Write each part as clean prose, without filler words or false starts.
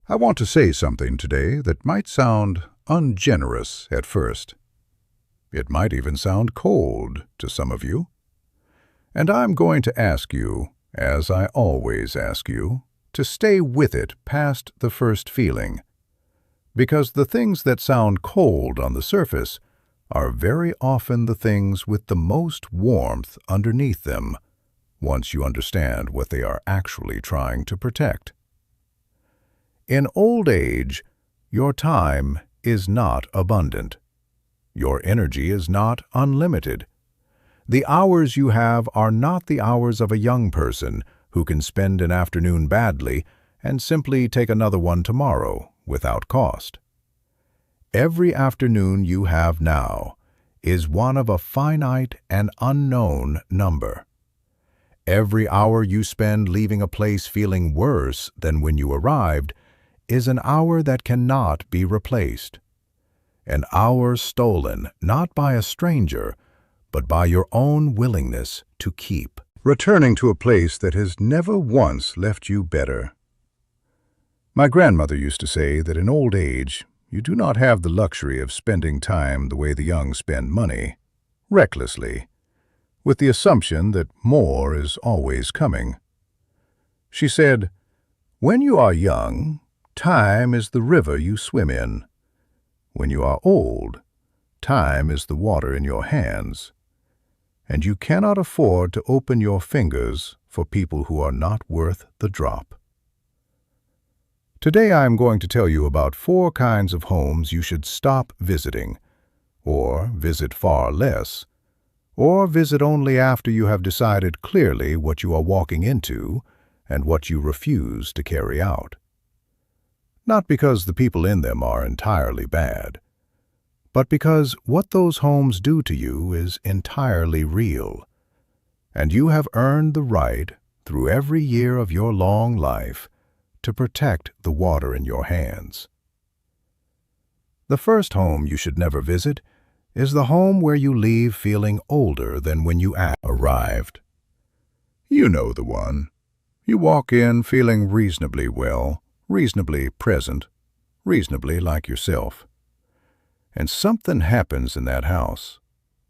I want to say something today that might sound ungenerous at first. It might even sound cold to some of you. And I'm going to ask you, as I always ask you, to stay with it past the first feeling. Because the things that sound cold on the surface are very often the things with the most warmth underneath them, once you understand what they are actually trying to protect. In old age, your time is not abundant. Your energy is not unlimited. The hours you have are not the hours of a young person who can spend an afternoon badly and simply take another one tomorrow without cost. Every afternoon you have now is one of a finite and unknown number. Every hour you spend leaving a place feeling worse than when you arrived is an hour that cannot be replaced. An hour stolen not by a stranger, but by your own willingness to keep. Returning to a place that has never once left you better. My grandmother used to say that in old age, you do not have the luxury of spending time the way the young spend money, recklessly, with the assumption that more is always coming. She said, "When you are young, time is the river you swim in. When you are old, time is the water in your hands. And you cannot afford to open your fingers for people who are not worth the drop." Today I am going to tell you about 4 kinds of homes you should stop visiting, or visit far less, or visit only after you have decided clearly what you are walking into and what you refuse to carry out. Not because the people in them are entirely bad, but because what those homes do to you is entirely real, and you have earned the right, through every year of your long life, to protect the water in your hands. The first home you should never visit is the home where you leave feeling older than when you arrived. You know the one. You walk in feeling reasonably well, reasonably present, reasonably like yourself. And something happens in that house,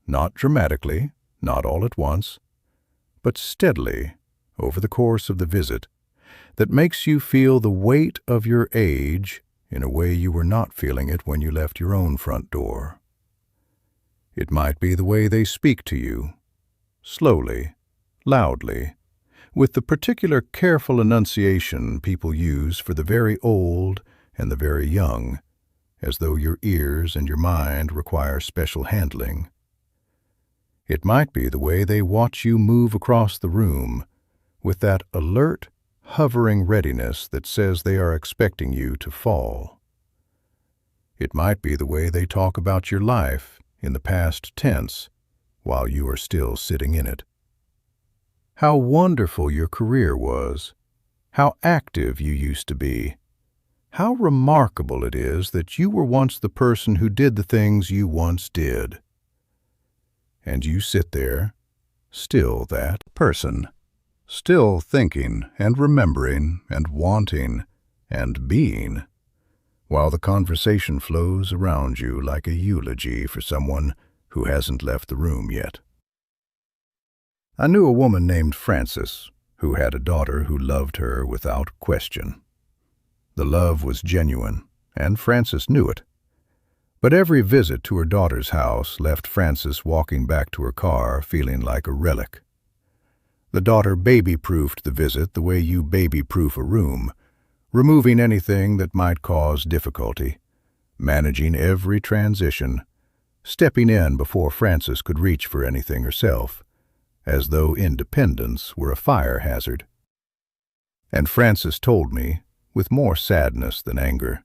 not dramatically, not all at once, but steadily over the course of the visit, that makes you feel the weight of your age in a way you were not feeling it when you left your own front door. It might be the way they speak to you, slowly, loudly, with the particular careful enunciation people use for the very old and the very young, as though your ears and your mind require special handling. It might be the way they watch you move across the room, with that alert, hovering readiness that says they are expecting you to fall. It might be the way they talk about your life in the past tense while you are still sitting in it. How wonderful your career was, how active you used to be, how remarkable it is that you were once the person who did the things you once did. And you sit there, still that person, still thinking and remembering and wanting and being, while the conversation flows around you like a eulogy for someone who hasn't left the room yet. I knew a woman named Frances who had a daughter who loved her without question. The love was genuine, and Frances knew it. But every visit to her daughter's house left Frances walking back to her car feeling like a relic. The daughter baby-proofed the visit the way you baby-proof a room, removing anything that might cause difficulty, managing every transition, stepping in before Frances could reach for anything herself, as though independence were a fire hazard. And Frances told me, with more sadness than anger,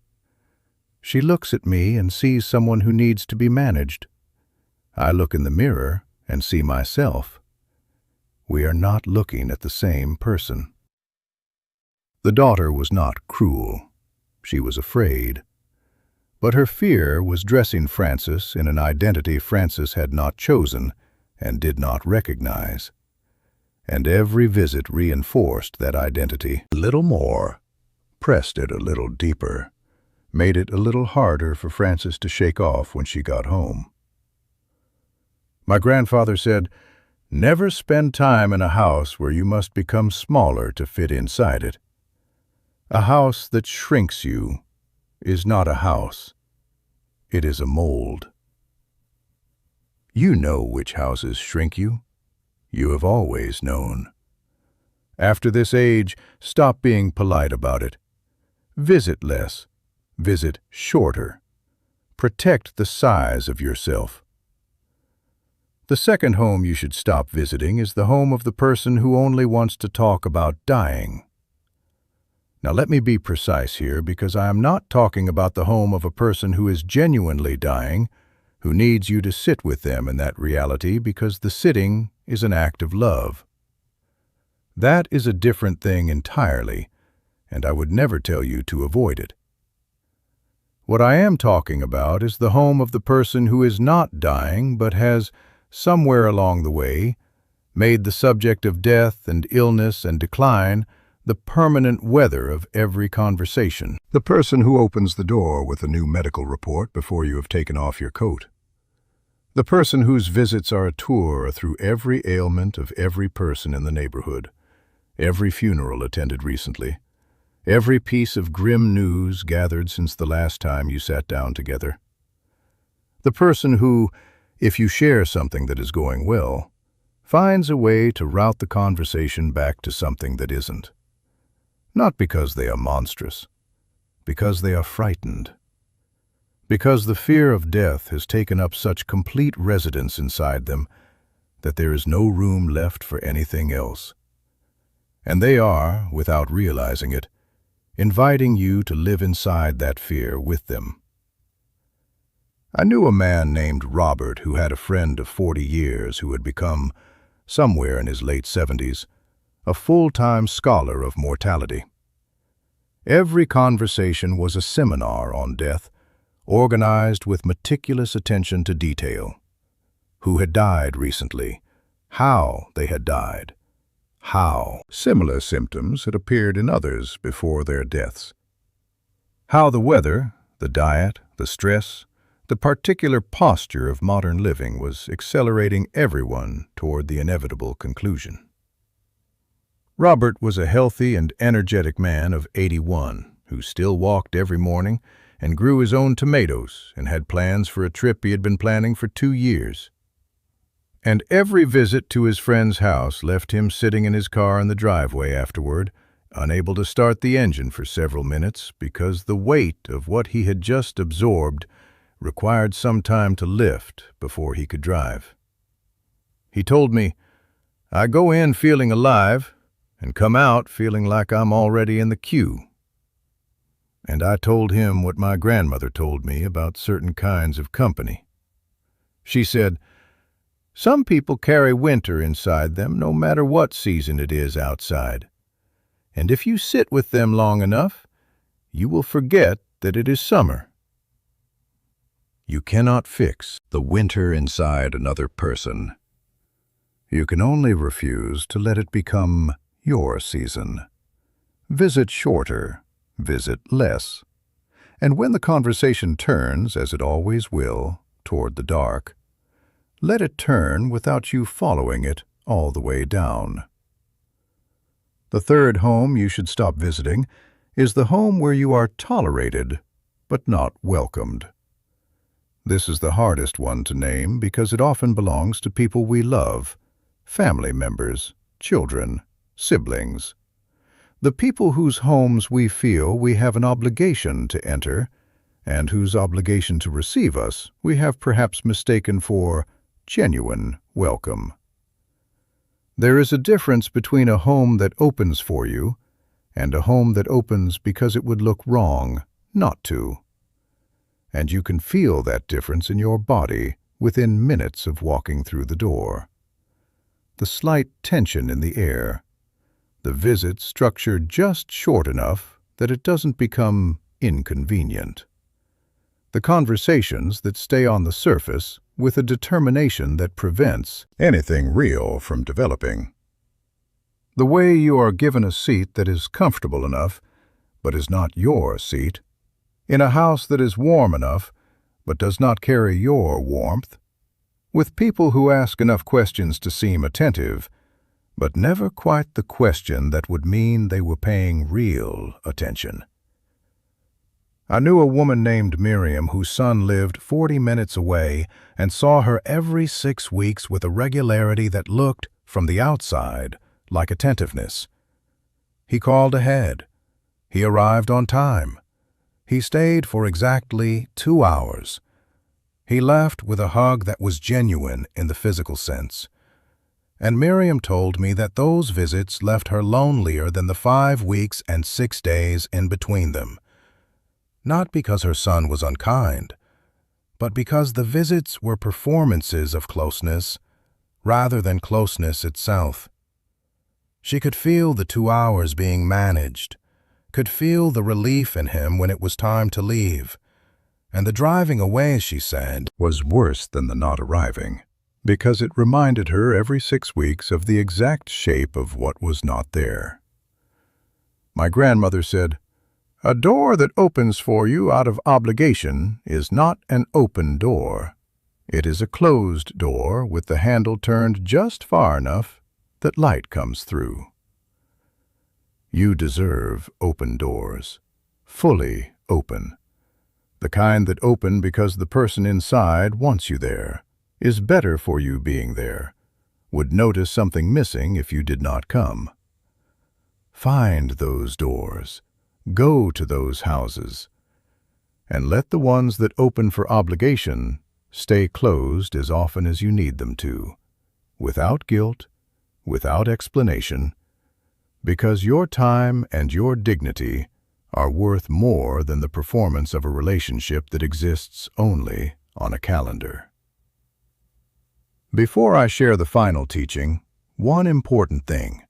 "She looks at me and sees someone who needs to be managed. I look in the mirror and see myself. We are not looking at the same person." The daughter was not cruel. She was afraid. But her fear was dressing Frances in an identity Frances had not chosen and did not recognize. And every visit reinforced that identity a little more, pressed it a little deeper, made it a little harder for Frances to shake off when she got home. My grandfather said, "Never spend time in a house where you must become smaller to fit inside it. A house that shrinks you is not a house. It is a mold." You know which houses shrink you. You have always known. After this age, stop being polite about it. Visit less. Visit shorter. Protect the size of yourself. The second home you should stop visiting is the home of the person who only wants to talk about dying. Now let me be precise here, because I am not talking about the home of a person who is genuinely dying, who needs you to sit with them in that reality because the sitting is an act of love. That is a different thing entirely, and I would never tell you to avoid it. What I am talking about is the home of the person who is not dying but has, somewhere along the way, made the subject of death and illness and decline the permanent weather of every conversation. The person who opens the door with a new medical report before you have taken off your coat. The person whose visits are a tour through every ailment of every person in the neighborhood, every funeral attended recently, every piece of grim news gathered since the last time you sat down together. The person who, if you share something that is going well, finds a way to route the conversation back to something that isn't. Not because they are monstrous, because they are frightened. Because the fear of death has taken up such complete residence inside them that there is no room left for anything else. And they are, without realizing it, inviting you to live inside that fear with them. I knew a man named Robert who had a friend of 40 years who had become, somewhere in his late 70s, a full-time scholar of mortality. Every conversation was a seminar on death, organized with meticulous attention to detail. Who had died recently, how they had died, how similar symptoms had appeared in others before their deaths, how the weather, the diet, the stress, the particular posture of modern living was accelerating everyone toward the inevitable conclusion. Robert was a healthy and energetic man of 81 who still walked every morning and grew his own tomatoes and had plans for a trip he had been planning for 2 years. And every visit to his friend's house left him sitting in his car in the driveway afterward, unable to start the engine for several minutes because the weight of what he had just absorbed required some time to lift before he could drive. He told me, "I go in feeling alive and come out feeling like I'm already in the queue." And I told him what my grandmother told me about certain kinds of company. She said, "Some people carry winter inside them no matter what season it is outside. And if you sit with them long enough, you will forget that it is summer." You cannot fix the winter inside another person. You can only refuse to let it become your season. Visit shorter. Visit less. And when the conversation turns, as it always will, toward the dark, let it turn without you following it all the way down. The third home you should stop visiting is the home where you are tolerated, but not welcomed. This is the hardest one to name because it often belongs to people we love, family members, children, siblings. The people whose homes we feel we have an obligation to enter, and whose obligation to receive us we have perhaps mistaken for genuine welcome. There is a difference between a home that opens for you and a home that opens because it would look wrong not to. And you can feel that difference in your body within minutes of walking through the door. The slight tension in the air, the visit structured just short enough that it doesn't become inconvenient. The conversations that stay on the surface with a determination that prevents anything real from developing. The way you are given a seat that is comfortable enough, but is not your seat, in a house that is warm enough, but does not carry your warmth, with people who ask enough questions to seem attentive, but never quite the question that would mean they were paying real attention. I knew a woman named Miriam whose son lived 40 minutes away and saw her every 6 weeks with a regularity that looked, from the outside, like attentiveness. He called ahead. He arrived on time. He stayed for exactly 2 hours. He left with a hug that was genuine in the physical sense. And Miriam told me that those visits left her lonelier than the 5 weeks and 6 days in between them. Not because her son was unkind, but because the visits were performances of closeness rather than closeness itself. She could feel the 2 hours being managed, could feel the relief in him when it was time to leave. And the driving away, she said, was worse than the not arriving, because it reminded her every 6 weeks of the exact shape of what was not there. My grandmother said, "A door that opens for you out of obligation is not an open door. It is a closed door with the handle turned just far enough that light comes through." You deserve open doors, fully open. The kind that open because the person inside wants you there, is better for you being there, would notice something missing if you did not come. Find those doors. Go to those houses, and let the ones that open for obligation stay closed as often as you need them to, without guilt, without explanation, because your time and your dignity are worth more than the performance of a relationship that exists only on a calendar. Before I share the final teaching, one important thing.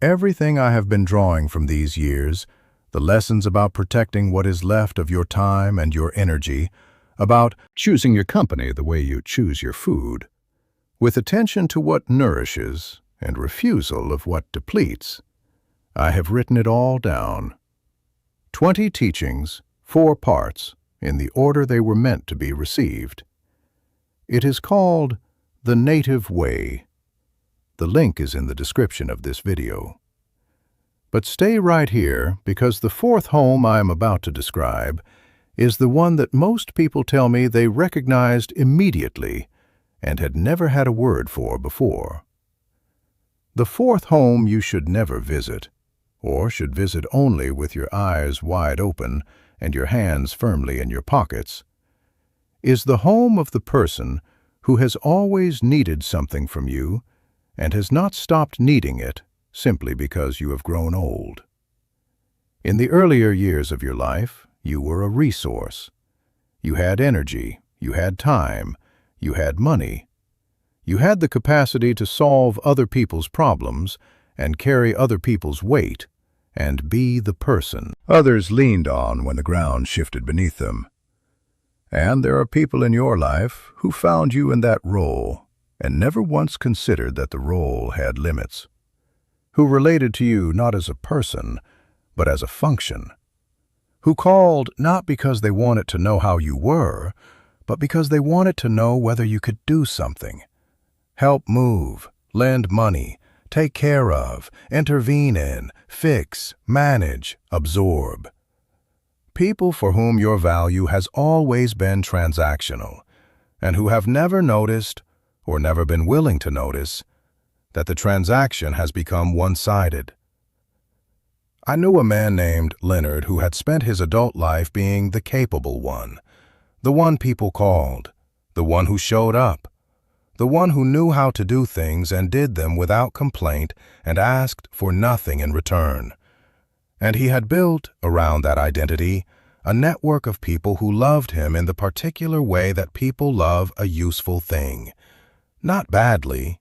Everything I have been drawing from these years, the lessons about protecting what is left of your time and your energy, about choosing your company the way you choose your food, with attention to what nourishes and refusal of what depletes, I have written it all down. 20 teachings, 4 parts, in the order they were meant to be received. It is called The Native Way. The link is in the description of this video. But stay right here, because the 4th home I am about to describe is the one that most people tell me they recognized immediately and had never had a word for before. The 4th home you should never visit, or should visit only with your eyes wide open and your hands firmly in your pockets, is the home of the person who has always needed something from you and has not stopped needing it simply because you have grown old. In the earlier years of your life, you were a resource. You had energy, you had time, you had money. You had the capacity to solve other people's problems and carry other people's weight and be the person others leaned on when the ground shifted beneath them. And there are people in your life who found you in that role and never once considered that the role had limits, who related to you not as a person, but as a function, who called not because they wanted to know how you were, but because they wanted to know whether you could do something, help move, lend money, take care of, intervene in, fix, manage, absorb. People for whom your value has always been transactional, and who have never noticed, or never been willing to notice, that the transaction has become one-sided. I knew a man named Leonard who had spent his adult life being the capable one, the one people called, the one who showed up, the one who knew how to do things and did them without complaint and asked for nothing in return. And he had built, around that identity, a network of people who loved him in the particular way that people love a useful thing. Not badly,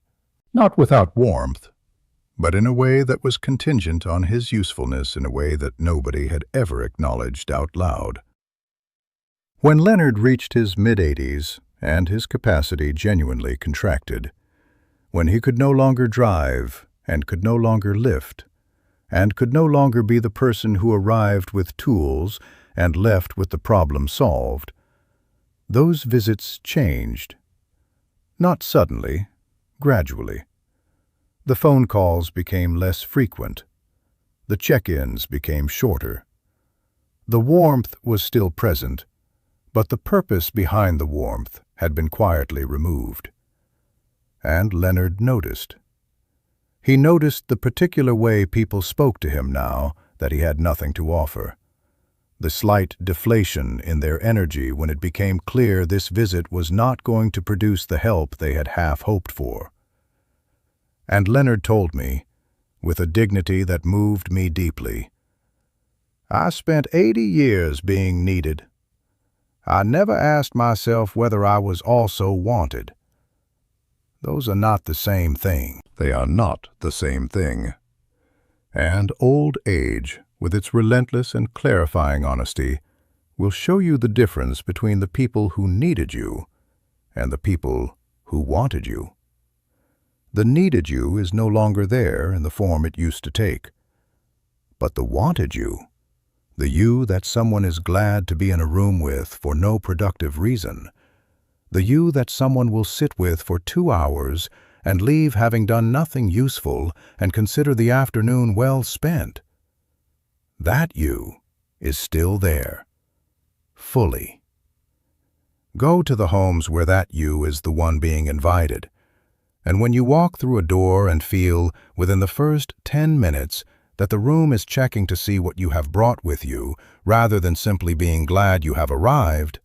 not without warmth, but in a way that was contingent on his usefulness in a way that nobody had ever acknowledged out loud. When Leonard reached his mid-80s and his capacity genuinely contracted, when he could no longer drive and could no longer lift, and could no longer be the person who arrived with tools and left with the problem solved. Those visits changed. Not suddenly, gradually. The phone calls became less frequent. The check-ins became shorter. The warmth was still present, but the purpose behind the warmth had been quietly removed. And Leonard noticed. He noticed the particular way people spoke to him now that he had nothing to offer. The slight deflation in their energy when it became clear this visit was not going to produce the help they had half hoped for. And Leonard told me, with a dignity that moved me deeply, "I spent 80 years being needed. I never asked myself whether I was also wanted. Those are not the same thing." They are not the same thing. And old age, with its relentless and clarifying honesty, will show you the difference between the people who needed you and the people who wanted you. The needed you is no longer there in the form it used to take. But the wanted you, the you that someone is glad to be in a room with for no productive reason, the you that someone will sit with for 2 hours and leave having done nothing useful and consider the afternoon well spent, that you is still there, fully. Go to the homes where that you is the one being invited, and when you walk through a door and feel, within the first 10 minutes, that the room is checking to see what you have brought with you, rather than simply being glad you have arrived,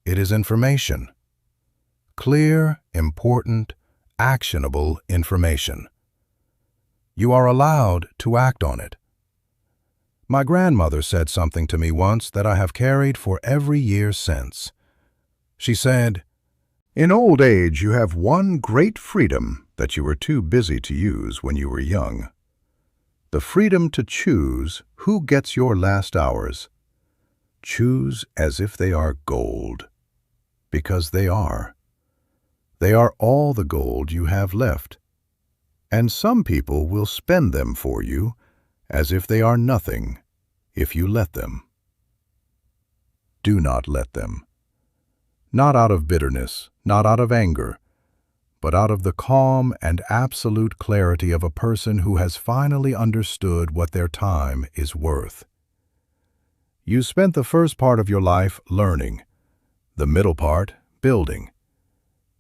it is information. Clear, important, actionable information. You are allowed to act on it. My grandmother said something to me once that I have carried for every year since. She said, "In old age you have one great freedom that you were too busy to use when you were young. The freedom to choose who gets your last hours. Choose as if they are gold, because they are. They are all the gold you have left, and some people will spend them for you as if they are nothing if you let them. Do not let them. Not out of bitterness, not out of anger, but out of the calm and absolute clarity of a person who has finally understood what their time is worth. You spent the first part of your life learning, the middle part building,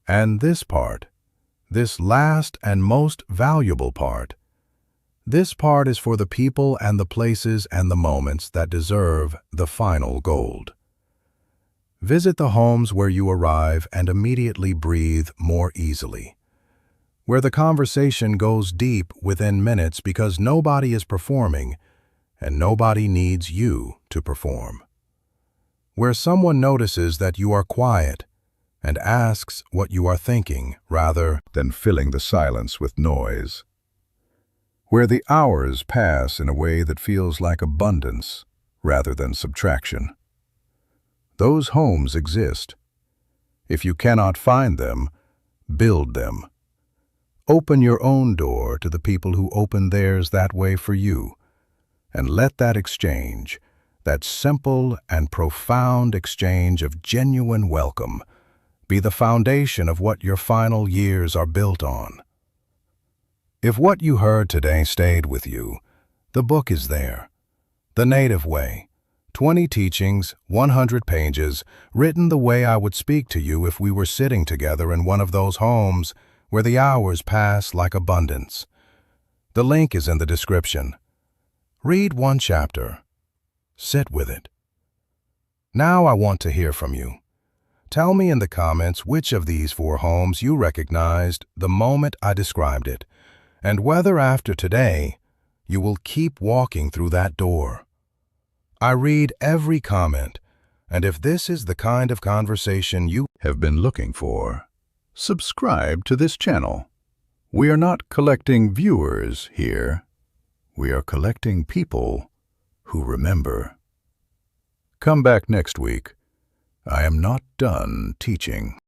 and this part, this last and most valuable part, this part is for the people and the places and the moments that deserve the final gold. Visit the homes where you arrive and immediately breathe more easily, where the conversation goes deep within minutes because nobody is performing and nobody needs you to perform, where someone notices that you are quiet and asks what you are thinking rather than filling the silence with noise, where the hours pass in a way that feels like abundance rather than subtraction. Those homes exist. If you cannot find them, build them. Open your own door to the people who open theirs that way for you, and let that exchange, that simple and profound exchange of genuine welcome, be the foundation of what your final years are built on. If what you heard today stayed with you, the book is there. The Native Way, 20 teachings, 100 pages, written the way I would speak to you if we were sitting together in one of those homes where the hours pass like abundance. The link is in the description. Read one chapter. Sit with it. Now I want to hear from you. Tell me in the comments which of these 4 homes you recognized the moment I described it, and whether after today you will keep walking through that door. I read every comment, and if this is the kind of conversation you have been looking for, subscribe to this channel. We are not collecting viewers here. We are collecting people who remember. Come back next week. I am not done teaching.